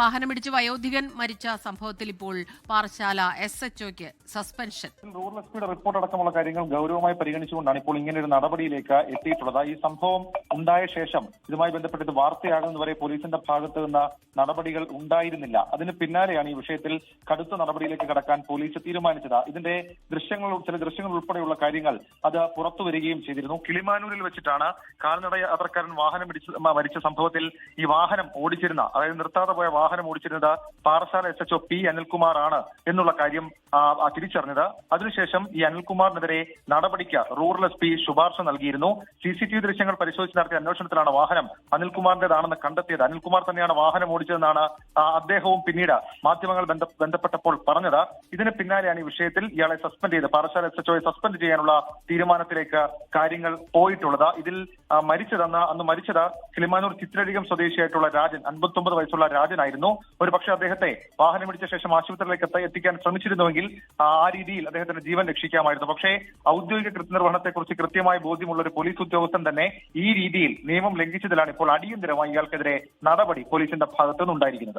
വാഹനമിടിച്ച് വയോധികൻ മരിച്ച സംഭവത്തിൽ ഇപ്പോൾ പാറശാല SHOയ്ക്ക് സസ്പെൻഷൻ. റൂറൽ എസ്പിയുടെ റിപ്പോർട്ട് അടക്കമുള്ള കാര്യങ്ങൾ ഗൗരവമായി പരിഗണിച്ചുകൊണ്ടാണ് ഇപ്പോൾ ഇങ്ങനെ ഒരു നടപടിയിലേക്ക് എത്തിയിട്ടുള്ളത്. ഈ സംഭവം ഉണ്ടായ ശേഷം ഇതുമായി ബന്ധപ്പെട്ട് ഇത് വാർത്തയാകുന്നതുവരെ പോലീസിന്റെ ഭാഗത്ത് നിന്ന് നടപടികൾ ഉണ്ടായിരുന്നില്ല. അതിന് പിന്നാലെയാണ് ഈ വിഷയത്തിൽ കടുത്ത നടപടിയിലേക്ക് കടക്കാൻ പോലീസ് തീരുമാനിച്ചത്. ഇതിന്റെ ചില ദൃശ്യങ്ങൾ ഉൾപ്പെടെയുള്ള കാര്യങ്ങൾ അത് പുറത്തു വരികയും ചെയ്തിരുന്നു. കിളിമാനൂരിൽ വെച്ചിട്ടാണ് കാൽനട യാത്രക്കാരൻ മരിച്ച സംഭവത്തിൽ ഈ വാഹനം ഓടിച്ചിരുന്ന, അതായത് നിർത്താതെ പോയ വാഹനം ഓടിച്ചിരുന്നത് പാറശാല SHO P അനിൽകുമാർ ആണ് എന്നുള്ള കാര്യം തിരിച്ചറിഞ്ഞത്. അതിനുശേഷം ഈ അനിൽകുമാറിനെതിരെ നടപടിക്ക് റൂറൽ SP ശുപാർശ നൽകിയിരുന്നു. CCTV ദൃശ്യങ്ങൾ പരിശോധിച്ച് നടത്തിയ അന്വേഷണത്തിലാണ് വാഹനം അനിൽകുമാറിന്റേതാണെന്ന് കണ്ടത്തിയത്. അനിൽകുമാർ തന്നെയാണ് വാഹനം ഓടിച്ചതെന്നാണ് അദ്ദേഹവും പിന്നീട് മാധ്യമങ്ങൾ ബന്ധപ്പെട്ടപ്പോൾ പറഞ്ഞത്. ഇതിന് പിന്നാലെയാണ് ഈ വിഷയത്തിൽ ഇയാളെ സസ്പെൻഡ് ചെയ്ത് പാറശാല SHOയെ സസ്പെൻഡ് ചെയ്യാനുള്ള തീരുമാനത്തിലേക്ക് കാര്യങ്ങൾ പോയിട്ടുള്ളത്. ഇതിൽ അന്ന് മരിച്ചത് കിളിമാനൂർ ചിത്രടികം സ്വദേശിയായിട്ടുള്ള രാജൻ, 59 വയസ്സുള്ള രാജനായിരുന്നു. ഒരു പക്ഷേ അദ്ദേഹത്തെ വാഹനമിടിച്ച ശേഷം ആശുപത്രിയിലേക്ക് എത്തിക്കാൻ ശ്രമിച്ചിരുന്നുവെങ്കിൽ ആ രീതിയിൽ അദ്ദേഹത്തിന്റെ ജീവൻ രക്ഷിക്കാമായിരുന്നു. പക്ഷേ ഔദ്യോഗിക കൃത്യനിർവഹണത്തെക്കുറിച്ച് കൃത്യമായ ബോധ്യമുള്ള ഒരു പോലീസ് ഉദ്യോഗസ്ഥൻ തന്നെ ഈ രീതിയിൽ നിയമം ലംഘിച്ചതിലാണ് ഇപ്പോൾ അടിയന്തരമായി ഇയാൾക്കെതിരെ നടപടി പോലീസിന്റെ ഭാഗത്തുനിന്നുണ്ടായിരിക്കുന്നത്.